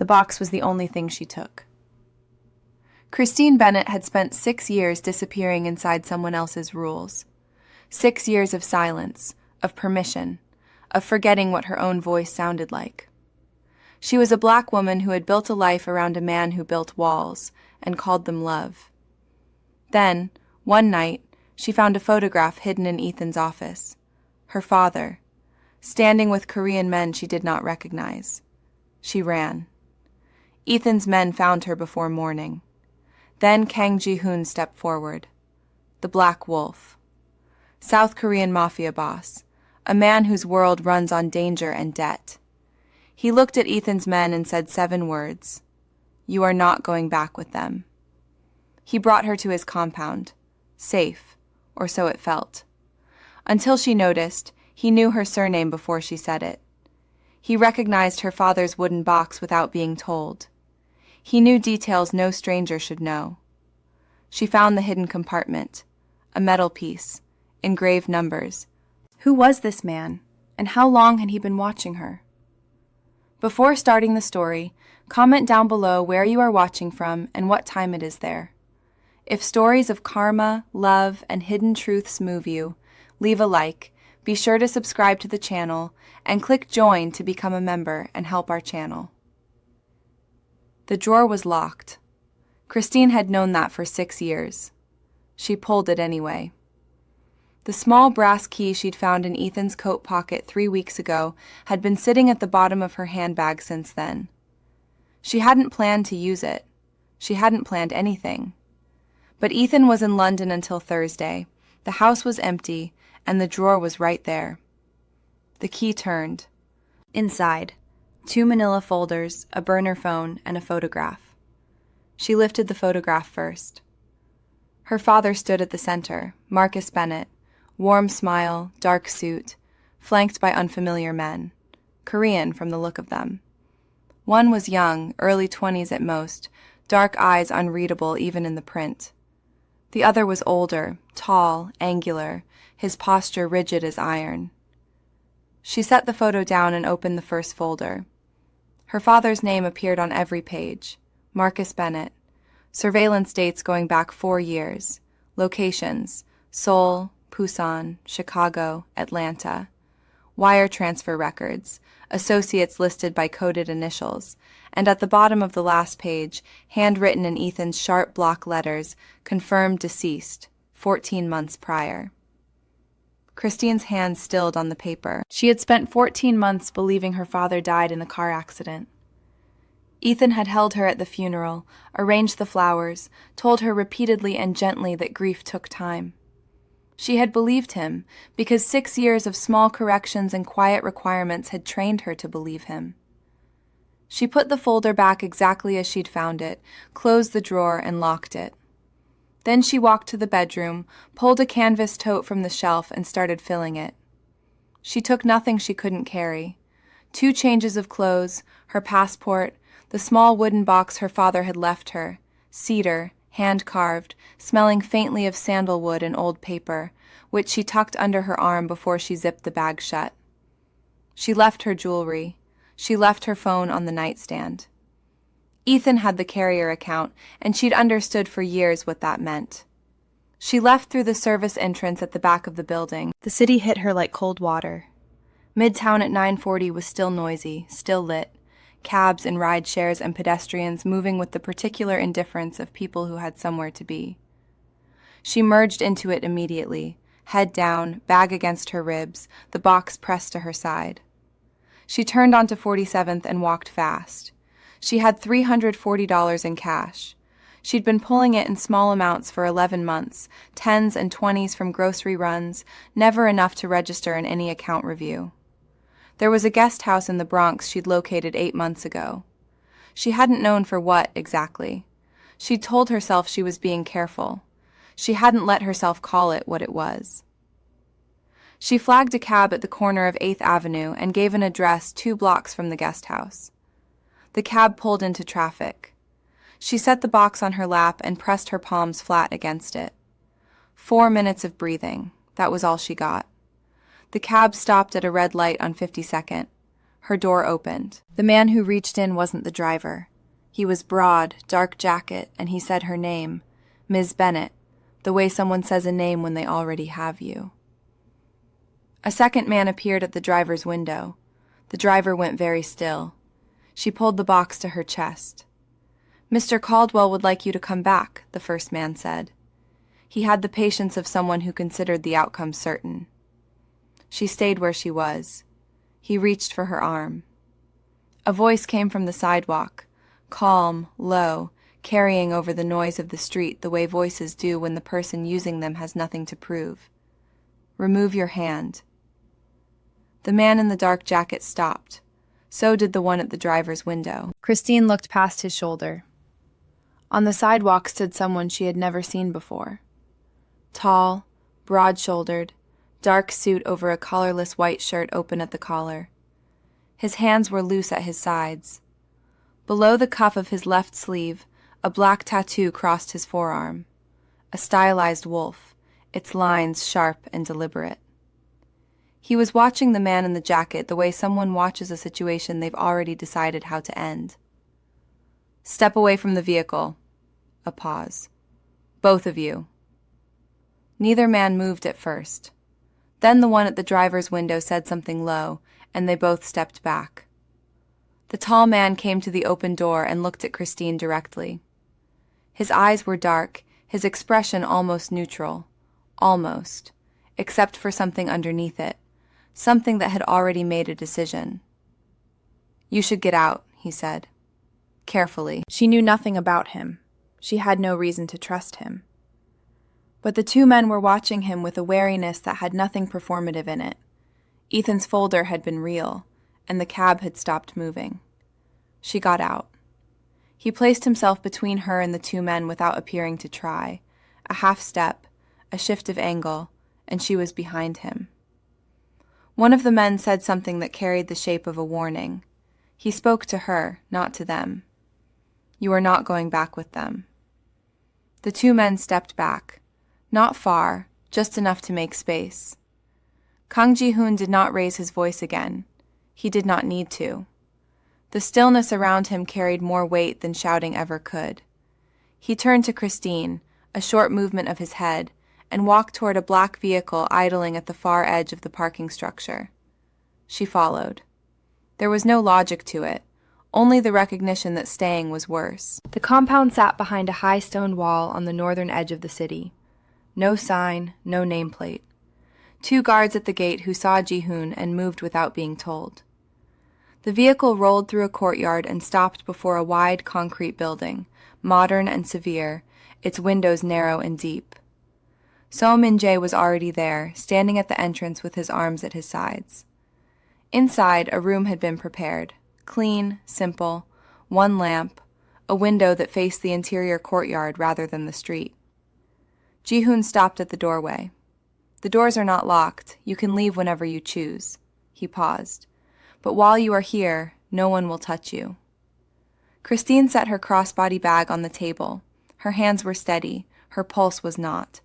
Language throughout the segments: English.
The box was the only thing she took. Christine Bennett had spent 6 years disappearing inside someone else's rules. 6 years of silence, of permission, of forgetting what her own voice sounded like. She was a black woman who had built a life around a man who built walls and called them love. Then, one night, she found a photograph hidden in Ethan's office. Her father, standing with Korean men she did not recognize. She ran. Ethan's men found her before morning. Then Kang Ji-hoon stepped forward. The Black Wolf. South Korean Mafia boss, a man whose world runs on danger and debt. He looked at Ethan's men and said 7 words. "You are not going back with them." He brought her to his compound. Safe, or so it felt. Until she noticed, he knew her surname before she said it. He recognized her father's wooden box without being told. He knew details no stranger should know. She found the hidden compartment, a metal piece, engraved numbers. Who was this man, and how long had he been watching her? Before starting the story, comment down below where you are watching from and what time it is there. If stories of karma, love, and hidden truths move you, leave a like, be sure to subscribe to the channel, and click join to become a member and help our channel. The drawer was locked. Christine had known that for 6 years. She pulled it anyway. The small brass key she'd found in Ethan's coat pocket 3 weeks ago had been sitting at the bottom of her handbag since then. She hadn't planned to use it. She hadn't planned anything. But Ethan was in London until Thursday. The house was empty, and the drawer was right there. The key turned. Inside, 2 manila folders, a burner phone, and a photograph. She lifted the photograph first. Her father stood at the center, Marcus Bennett, warm smile, dark suit, flanked by unfamiliar men, Korean from the look of them. One was young, early 20s at most, dark eyes unreadable even in the print. The other was older, tall, angular, his posture rigid as iron. She set the photo down and opened the first folder. Her father's name appeared on every page. Marcus Bennett. Surveillance dates going back 4 years. Locations: Seoul, Busan, Chicago, Atlanta. Wire transfer records, associates listed by coded initials, and at the bottom of the last page, handwritten in Ethan's sharp block letters, confirmed deceased, 14 months prior. Christine's hands stilled on the paper. She had spent 14 months believing her father died in a car accident. Ethan had held her at the funeral, arranged the flowers, told her repeatedly and gently that grief took time. She had believed him because 6 years of small corrections and quiet requirements had trained her to believe him. She put the folder back exactly as she'd found it, closed the drawer, and locked it. Then she walked to the bedroom, pulled a canvas tote from the shelf, and started filling it. She took nothing she couldn't carry. 2 changes of clothes, her passport, the small wooden box her father had left her, cedar, hand-carved, smelling faintly of sandalwood and old paper, which she tucked under her arm before she zipped the bag shut. She left her jewelry. She left her phone on the nightstand. Ethan had the carrier account, and she'd understood for years what that meant. She left through the service entrance at the back of the building. The city hit her like cold water. Midtown at 9:40 was still noisy, still lit. Cabs and ride shares and pedestrians moving with the particular indifference of people who had somewhere to be. She merged into it immediately, head down, bag against her ribs, the box pressed to her side. She turned onto 47th and walked fast. She had $340 in cash. She'd been pulling it in small amounts for 11 months, 10s and 20s from grocery runs, never enough to register in any account review. There was a guest house in the Bronx she'd located 8 months ago. She hadn't known for what, exactly. She'd told herself she was being careful. She hadn't let herself call it what it was. She flagged a cab at the corner of 8th Avenue and gave an address 2 blocks from the guest house. The cab pulled into traffic. She set the box on her lap and pressed her palms flat against it. 4 minutes of breathing. That was all she got. The cab stopped at a red light on 52nd. Her door opened. The man who reached in wasn't the driver. He was broad, dark jacket, and he said her name, Ms. Bennett, the way someone says a name when they already have you. A second man appeared at the driver's window. The driver went very still. She pulled the box to her chest. "Mr. Caldwell would like you to come back," the first man said. He had the patience of someone who considered the outcome certain. She stayed where she was. He reached for her arm. A voice came from the sidewalk, calm, low, carrying over the noise of the street the way voices do when the person using them has nothing to prove. "Remove your hand." The man in the dark jacket stopped. So did the one at the driver's window. Christine looked past his shoulder. On the sidewalk stood someone she had never seen before. Tall, broad-shouldered, dark suit over a collarless white shirt open at the collar. His hands were loose at his sides. Below the cuff of his left sleeve, a black tattoo crossed his forearm. A stylized wolf, its lines sharp and deliberate. He was watching the man in the jacket the way someone watches a situation they've already decided how to end. "Step away from the vehicle." A pause. "Both of you." Neither man moved at first. Then the one at the driver's window said something low, and they both stepped back. The tall man came to the open door and looked at Christine directly. His eyes were dark, his expression almost neutral. Almost. Except for something underneath it. Something that had already made a decision. "You should get out," he said. Carefully. She knew nothing about him. She had no reason to trust him. But the two men were watching him with a wariness that had nothing performative in it. Ethan's folder had been real, and the cab had stopped moving. She got out. He placed himself between her and the two men without appearing to try. A half step, a shift of angle, and she was behind him. One of the men said something that carried the shape of a warning. He spoke to her, not to them. "You are not going back with them." The two men stepped back. Not far, just enough to make space. Kang Ji-hoon did not raise his voice again. He did not need to. The stillness around him carried more weight than shouting ever could. He turned to Christine, a short movement of his head, and walked toward a black vehicle idling at the far edge of the parking structure. She followed. There was no logic to it, only the recognition that staying was worse. The compound sat behind a high stone wall on the northern edge of the city. No sign, no nameplate. Two guards at the gate who saw Ji-hoon and moved without being told. The vehicle rolled through a courtyard and stopped before a wide concrete building, modern and severe, its windows narrow and deep. So Min-jae was already there, standing at the entrance with his arms at his sides. Inside, a room had been prepared. Clean, simple, one lamp, a window that faced the interior courtyard rather than the street. Ji-hoon stopped at the doorway. "The doors are not locked. You can leave whenever you choose." He paused. "But while you are here, no one will touch you." Christine set her crossbody bag on the table. Her hands were steady. Her pulse was not.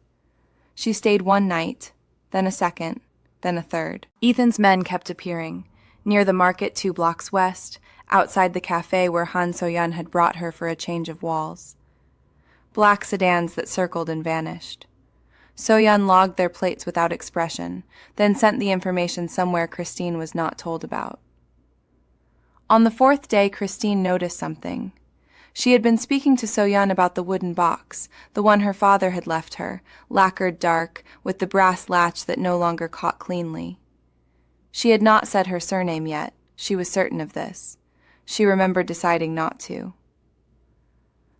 She stayed one night, then a second, then a third. Ethan's men kept appearing, near the market 2 blocks west, outside the cafe where Han So-yeon had brought her for a change of walls. Black sedans that circled and vanished. So-yeon logged their plates without expression, then sent the information somewhere Christine was not told about. On the 4th day, Christine noticed something. She had been speaking to So-yeon about the wooden box, the one her father had left her, lacquered dark, with the brass latch that no longer caught cleanly. She had not said her surname yet. She was certain of this. She remembered deciding not to.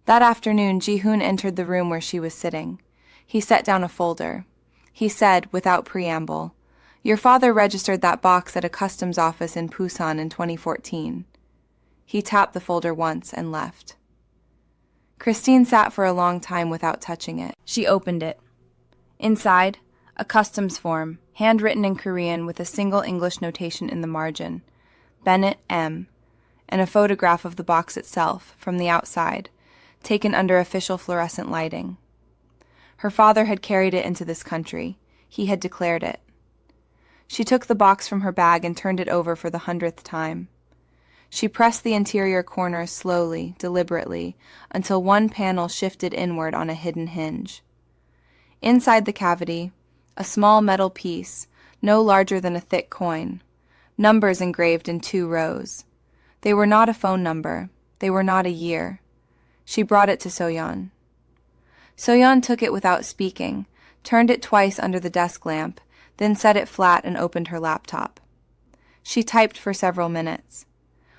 That afternoon, Ji-hoon entered the room where she was sitting. He set down a folder. He said, without preamble, "Your father registered that box at a customs office in Busan in 2014. He tapped the folder once and left. Christine sat for a long time without touching it. She opened it. Inside, a customs form, handwritten in Korean with a single English notation in the margin, Bennett M., and a photograph of the box itself, from the outside, taken under official fluorescent lighting. Her father had carried it into this country. He had declared it. She took the box from her bag and turned it over for the 100th time. She pressed the interior corners slowly, deliberately, until one panel shifted inward on a hidden hinge. Inside the cavity, a small metal piece, no larger than a thick coin, numbers engraved in 2 rows. They were not a phone number. They were not a year. She brought it to Soyeon. Soyeon took it without speaking, turned it twice under the desk lamp, then set it flat and opened her laptop. She typed for several minutes.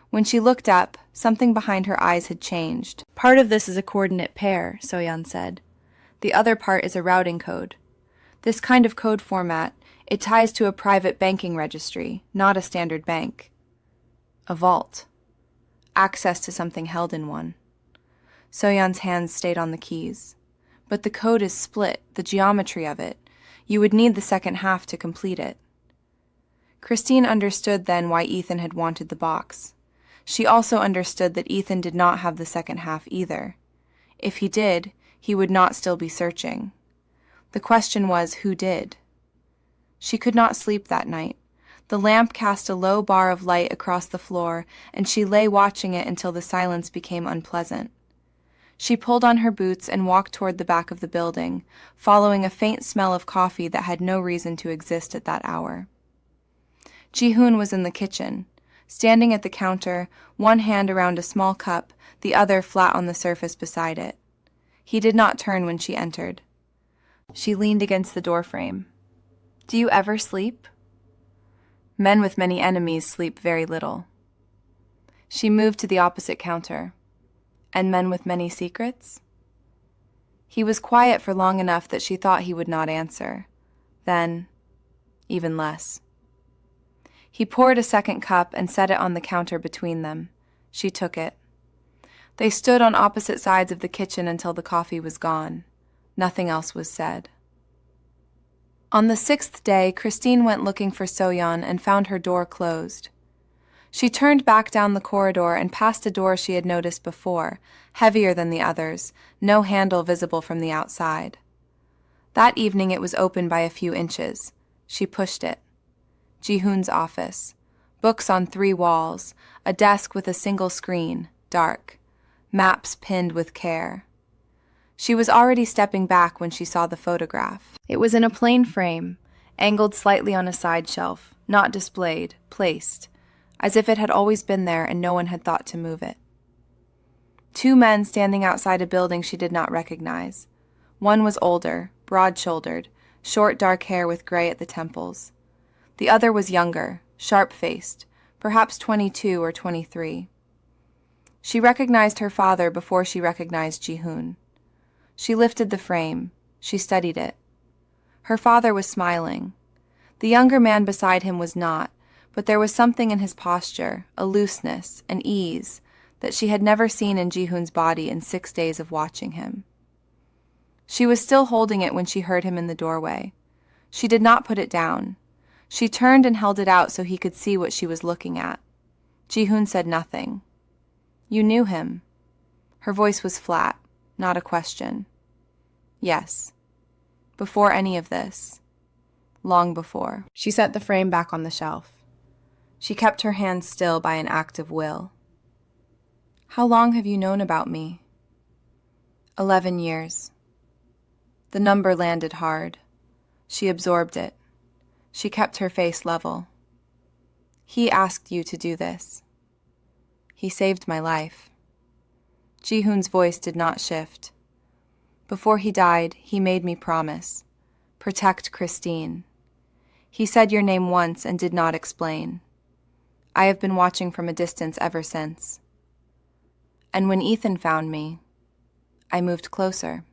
When she looked up, something behind her eyes had changed. "Part of this is a coordinate pair," Soyeon said. "The other part is a routing code. This kind of code format, it ties to a private banking registry, not a standard bank. A vault. Access to something held in one." Soyeon's hands stayed on the keys. "But the code is split, the geometry of it. You would need the second half to complete it." Christine understood then why Ethan had wanted the box. She also understood that Ethan did not have the second half either. If he did, he would not still be searching. The question was, who did? She could not sleep that night. The lamp cast a low bar of light across the floor, and she lay watching it until the silence became unpleasant. She pulled on her boots and walked toward the back of the building, following a faint smell of coffee that had no reason to exist at that hour. Ji-hoon was in the kitchen, standing at the counter, one hand around a small cup, the other flat on the surface beside it. He did not turn when she entered. She leaned against the doorframe. "Do you ever sleep?" "Men with many enemies sleep very little." She moved to the opposite counter. "And men with many secrets?" He was quiet for long enough that she thought he would not answer. Then, even less. He poured a second cup and set it on the counter between them. She took it. They stood on opposite sides of the kitchen until the coffee was gone. Nothing else was said. On the 6th day, Christine went looking for Soyeon and found her door closed. She turned back down the corridor and passed a door she had noticed before, heavier than the others, no handle visible from the outside. That evening it was open by a few inches. She pushed it. Ji-hoon's office. Books on 3 walls, a desk with a single screen, dark. Maps pinned with care. She was already stepping back when she saw the photograph. It was in a plain frame, angled slightly on a side shelf, not displayed, placed, as if it had always been there and no one had thought to move it. 2 men standing outside a building she did not recognize. One was older, broad-shouldered, short dark hair with gray at the temples. The other was younger, sharp-faced, perhaps 22 or 23. She recognized her father before she recognized Ji-hoon. She lifted the frame. She studied it. Her father was smiling. The younger man beside him was not, but there was something in his posture, a looseness, an ease, that she had never seen in Ji-hoon's body in 6 days of watching him. She was still holding it when she heard him in the doorway. She did not put it down. She turned and held it out so he could see what she was looking at. Ji-hoon said nothing. "You knew him." Her voice was flat, not a question. "Yes. Before any of this. Long before." She set the frame back on the shelf. She kept her hands still by an act of will. "How long have you known about me?" 11 years. The number landed hard. She absorbed it. She kept her face level. "He asked you to do this. He saved my life." Ji-hoon's voice did not shift. "Before he died, he made me promise. Protect Christine. He said your name once and did not explain. I have been watching from a distance ever since. And when Ethan found me, I moved closer."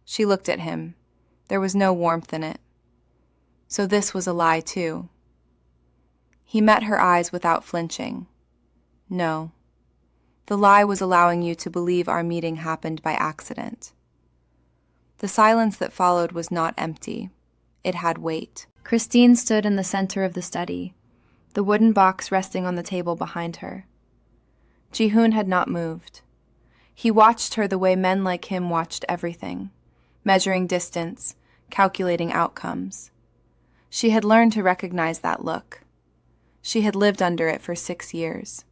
She looked at him. There was no warmth in it. So this was a lie, too. He met her eyes without flinching. "No. The lie was allowing you to believe our meeting happened by accident." The silence that followed was not empty. It had weight. Christine stood in the center of the study, the wooden box resting on the table behind her. Ji-hoon had not moved. He watched her the way men like him watched everything, measuring distance, calculating outcomes. She had learned to recognize that look. She had lived under it for 6 years.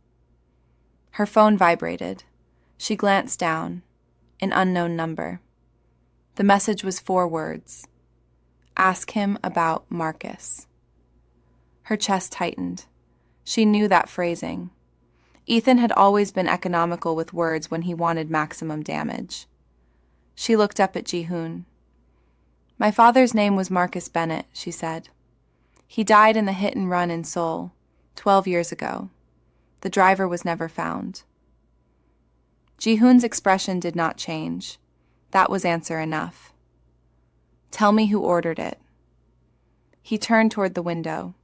Her phone vibrated. She glanced down. An unknown number. The message was 4 words. Ask him about Marcus. Her chest tightened. She knew that phrasing. Ethan had always been economical with words when he wanted maximum damage. She looked up at Ji-hoon. My father's name was Marcus Bennett, she said. He died in the hit and run in Seoul, 12 years ago. The driver was never found. Ji-hoon's expression did not change. That was answer enough. Tell me who ordered it. He turned toward the window.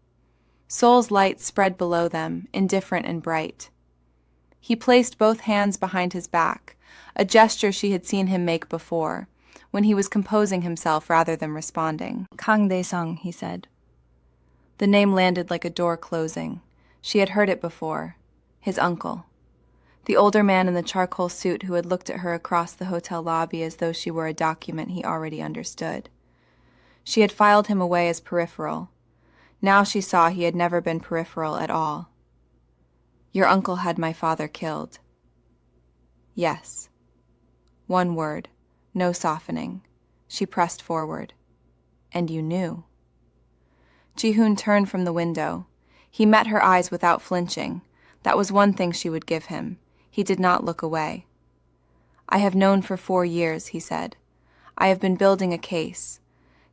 Seoul's lights spread below them, indifferent and bright. He placed both hands behind his back, a gesture she had seen him make before, when he was composing himself rather than responding. Kang Dae-sung, he said. The name landed like a door closing. She had heard it before. His uncle. The older man in the charcoal suit who had looked at her across the hotel lobby as though she were a document he already understood. She had filed him away as peripheral. Now she saw he had never been peripheral at all. Your uncle had my father killed. Yes. One word. No softening. She pressed forward. And you knew. Ji-hoon turned from the window. He met her eyes without flinching. That was one thing she would give him. He did not look away. I have known for 4 years, he said. I have been building a case.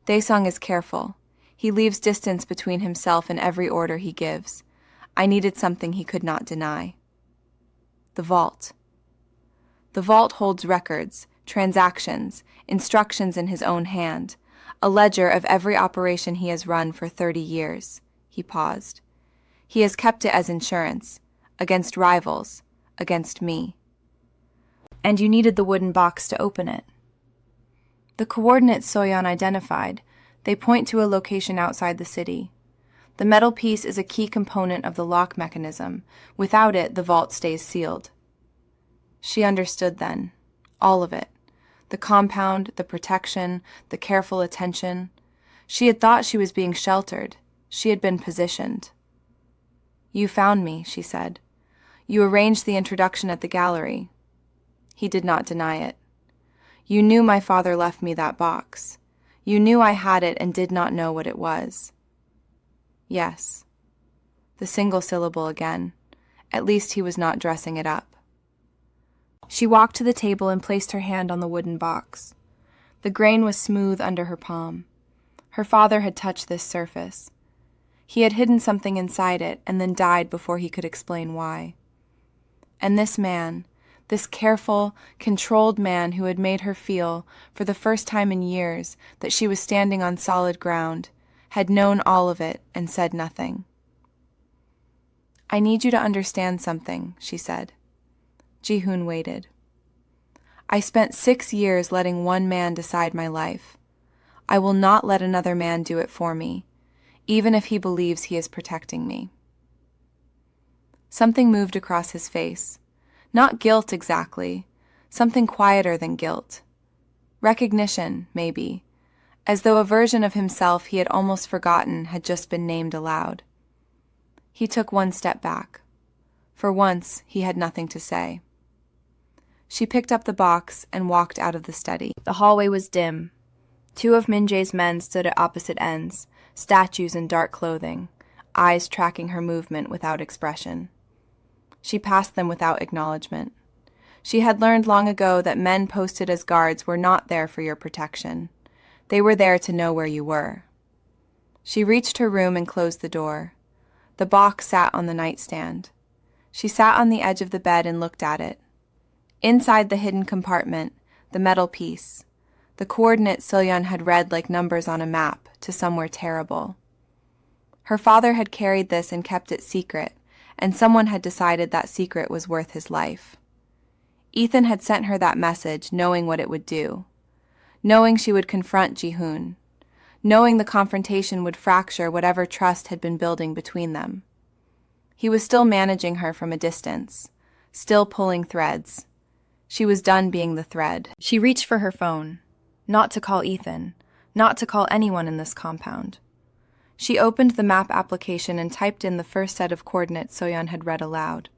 Dae-sung is careful. He leaves distance between himself and every order he gives. I needed something he could not deny. The vault. The vault holds records, transactions, instructions in his own hand, a ledger of every operation he has run for 30 years. He paused. He has kept it as insurance, against rivals, against me. And you needed the wooden box to open it. The coordinates Soyeon identified, they point to a location outside the city. The metal piece is a key component of the lock mechanism. Without it, the vault stays sealed. She understood then. All of it. The compound, the protection, the careful attention. She had thought she was being sheltered. She had been positioned. You found me, she said. You arranged the introduction at the gallery. He did not deny it. You knew my father left me that box. You knew I had it and did not know what it was. Yes. The single syllable again. At least he was not dressing it up. She walked to the table and placed her hand on the wooden box. The grain was smooth under her palm. Her father had touched this surface. He had hidden something inside it and then died before he could explain why. And this man, this careful, controlled man who had made her feel, for the first time in years, that she was standing on solid ground, had known all of it and said nothing. I need you to understand something, she said. Ji-hoon waited. I spent 6 years letting one man decide my life. I will not let another man do it for me, even if he believes he is protecting me. Something moved across his face. Not guilt exactly, something quieter than guilt. Recognition, maybe, as though a version of himself he had almost forgotten had just been named aloud. He took one step back. For once, he had nothing to say. She picked up the box and walked out of the study. The hallway was dim. 2 of Min-jae's men stood at opposite ends, statues in dark clothing, eyes tracking her movement without expression. She passed them without acknowledgement. She had learned long ago that men posted as guards were not there for your protection. They were there to know where you were. She reached her room and closed the door. The box sat on the nightstand. She sat on the edge of the bed and looked at it. Inside the hidden compartment, the metal piece. The coordinates Soyeon had read like numbers on a map to somewhere terrible. Her father had carried this and kept it secret, and someone had decided that secret was worth his life. Ethan had sent her that message knowing what it would do, knowing she would confront Ji-hoon, knowing the confrontation would fracture whatever trust had been building between them. He was still managing her from a distance, still pulling threads. She was done being the thread. She reached for her phone, not to call Ethan, not to call anyone in this compound. She opened the map application and typed in the first set of coordinates Soyeon had read aloud.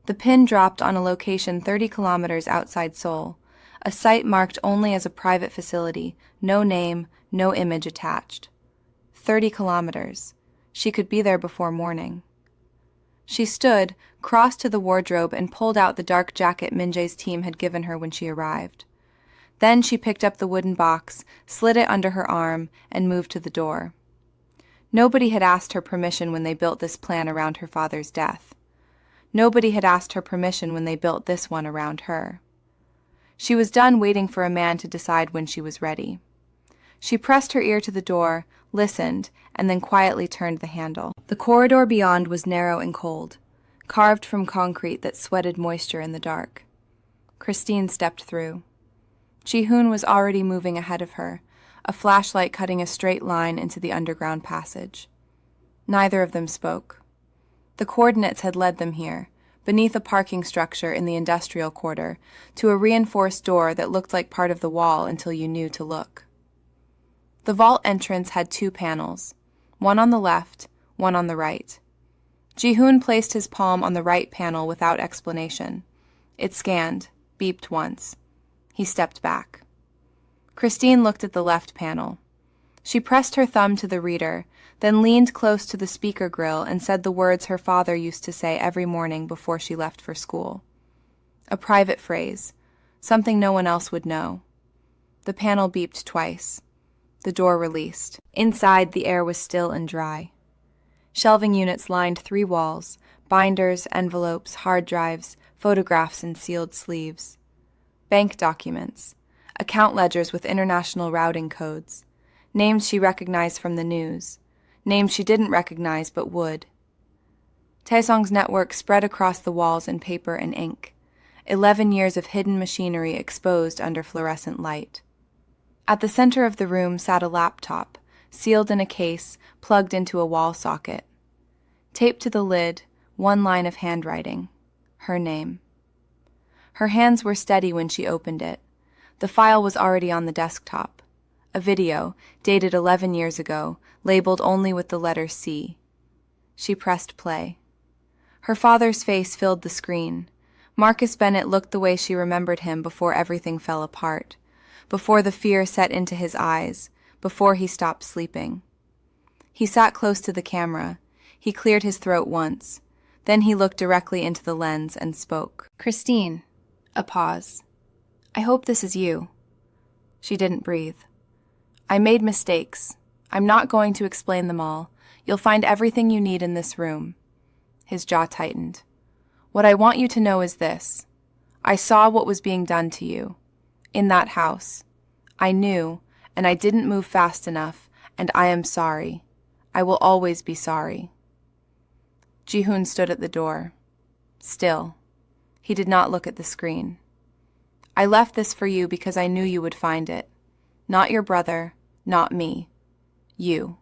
The pin dropped on a location 30 kilometers outside Seoul, a site marked only as a private facility, no name, no image attached. 30 kilometers. She could be there before morning. She stood, crossed to the wardrobe, and pulled out the dark jacket Minjae's team had given her when she arrived. Then she picked up the wooden box, slid it under her arm, and moved to the door. Nobody had asked her permission when they built this plan around her father's death. Nobody had asked her permission when they built this one around her. She was done waiting for a man to decide when she was ready. She pressed her ear to the door, listened, and then quietly turned the handle. The corridor beyond was narrow and cold, carved from concrete that sweated moisture in the dark. Christine stepped through. Ji-hoon was already moving ahead of her, a flashlight cutting a straight line into the underground passage. Neither of them spoke. The coordinates had led them here, beneath a parking structure in the industrial quarter, to a reinforced door that looked like part of the wall until you knew to look. The vault entrance had 2 panels, one on the left, one on the right. Ji-hoon placed his palm on the right panel without explanation. It scanned, beeped once. He stepped back. Christine looked at the left panel. She pressed her thumb to the reader, then leaned close to the speaker grill and said the words her father used to say every morning before she left for school. A private phrase, something no one else would know. The panel beeped twice. The door released. Inside, the air was still and dry. Shelving units lined 3 walls, binders, envelopes, hard drives, photographs, and sealed sleeves. Bank documents, account ledgers with international routing codes, names she recognized from the news, names she didn't recognize but would. Taesong's network spread across the walls in paper and ink, 11 years of hidden machinery exposed under fluorescent light. At the center of the room sat a laptop, sealed in a case, plugged into a wall socket. Taped to the lid, 1 line of handwriting, her name. Her hands were steady when she opened it. The file was already on the desktop. A video, dated 11 years ago, labeled only with the letter C. She pressed play. Her father's face filled the screen. Marcus Bennett looked the way she remembered him before everything fell apart, before the fear set into his eyes, before he stopped sleeping. He sat close to the camera. He cleared his throat once. Then he looked directly into the lens and spoke. "Christine." A pause. "I hope this is you." She didn't breathe. "I made mistakes. I'm not going to explain them all. You'll find everything you need in this room." His jaw tightened. "What I want you to know is this. I saw what was being done to you. In that house. I knew, and I didn't move fast enough, and I am sorry. I will always be sorry." Ji-hoon stood at the door. Still. He did not look at the screen. "I left this for you because I knew you would find it. Not your brother, not me. You."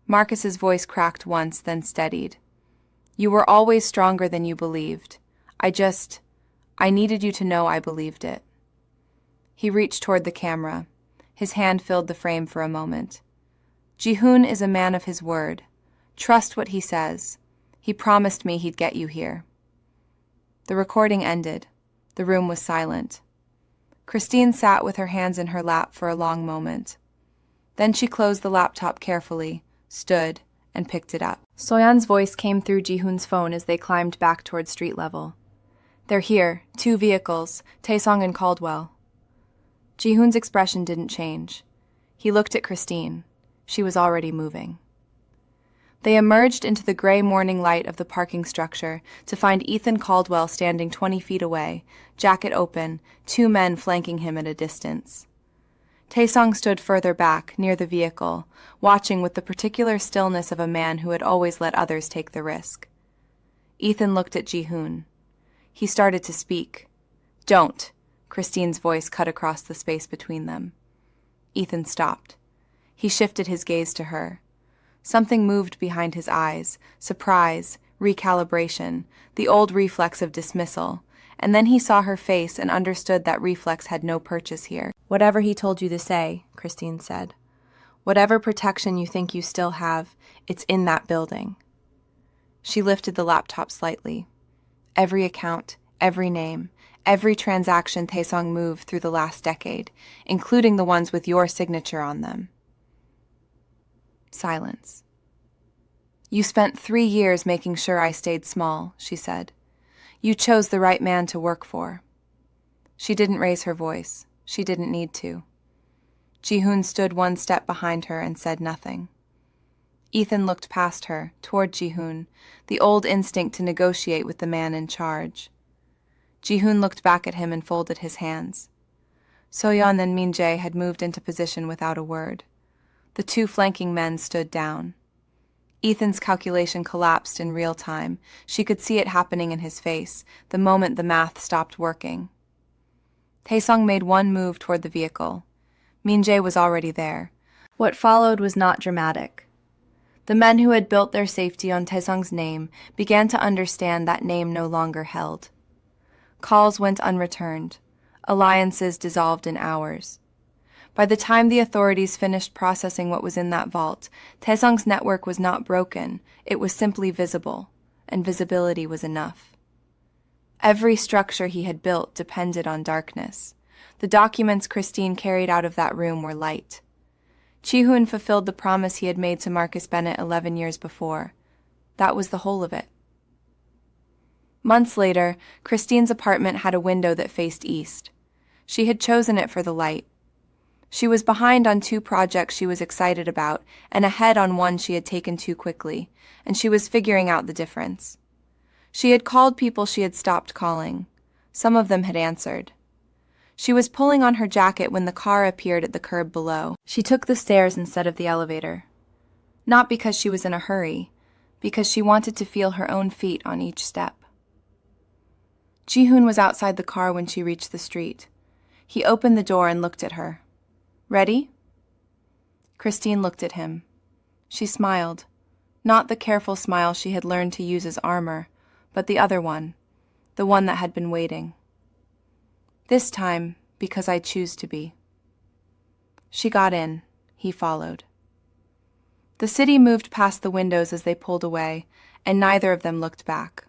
Marcus's voice cracked once, then steadied. "You were always stronger than you believed. I needed you to know I believed it." He reached toward the camera. His hand filled the frame for a moment. "Ji-hoon is a man of his word. Trust what he says. He promised me he'd get you here." The recording ended. The room was silent. Christine sat with her hands in her lap for a long moment. Then she closed the laptop carefully, stood, and picked it up. Soyeon's voice came through Ji-hoon's phone as they climbed back toward street level. "They're here, 2 vehicles, Taesong and Caldwell." Ji-hoon's expression didn't change. He looked at Christine. She was already moving. They emerged into the gray morning light of the parking structure to find Ethan Caldwell standing 20 feet away, jacket open, 2 men flanking him at a distance. Taesong stood further back, near the vehicle, watching with the particular stillness of a man who had always let others take the risk. Ethan looked at Ji-hoon. He started to speak. "Don't," Christine's voice cut across the space between them. Ethan stopped. He shifted his gaze to her. Something moved behind his eyes, surprise, recalibration, the old reflex of dismissal, and then he saw her face and understood that reflex had no purchase here. "Whatever he told you to say," Christine said. Whatever protection you think you still have, it's in that building. She lifted the laptop slightly. Every account, every name, every transaction Taesong moved through the last decade, including the ones with your signature on them. Silence. You spent 3 years making sure I stayed small, she said. You chose the right man to work for. She didn't raise her voice. She didn't need to. Ji-hoon stood one step behind her and said nothing. Ethan looked past her, toward Ji-hoon, the old instinct to negotiate with the man in charge. Ji-hoon looked back at him and folded his hands. So-yeon and Min-jae had moved into position without a word. The 2 flanking men stood down. Ethan's calculation collapsed in real time. She could see it happening in his face, the moment the math stopped working. Taesong made one move toward the vehicle. Min-jae was already there. What followed was not dramatic. The men who had built their safety on Taesong's name began to understand that name no longer held. Calls went unreturned. Alliances dissolved in hours. By the time the authorities finished processing what was in that vault, Taesong's network was not broken, it was simply visible, and visibility was enough. Every structure he had built depended on darkness. The documents Christine carried out of that room were light. Ji-hoon fulfilled the promise he had made to Marcus Bennett 11 years before. That was the whole of it. Months later, Christine's apartment had a window that faced east. She had chosen it for the light. She was behind on 2 projects she was excited about, and ahead on one she had taken too quickly, and she was figuring out the difference. She had called people she had stopped calling. Some of them had answered. She was pulling on her jacket when the car appeared at the curb below. She took the stairs instead of the elevator. Not because she was in a hurry, because she wanted to feel her own feet on each step. Ji-hoon was outside the car when she reached the street. He opened the door and looked at her. Ready? Christine looked at him. She smiled. Not the careful smile she had learned to use as armor, but the other one, the one that had been waiting. This time, because I choose to be. She got in. He followed. The city moved past the windows as they pulled away, and neither of them looked back.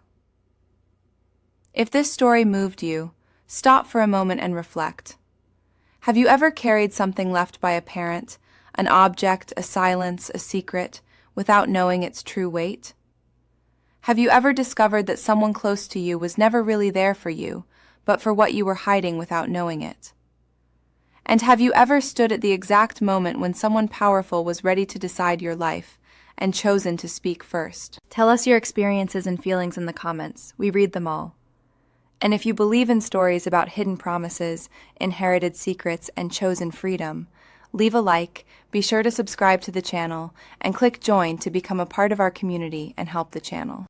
If this story moved you, stop for a moment and reflect. Have you ever carried something left by a parent, an object, a silence, a secret, without knowing its true weight? Have you ever discovered that someone close to you was never really there for you, but for what you were hiding without knowing it? And have you ever stood at the exact moment when someone powerful was ready to decide your life, and chosen to speak first? Tell us your experiences and feelings in the comments. We read them all. And if you believe in stories about hidden promises, inherited secrets, and chosen freedom, leave a like, be sure to subscribe to the channel, and click join to become a part of our community and help the channel.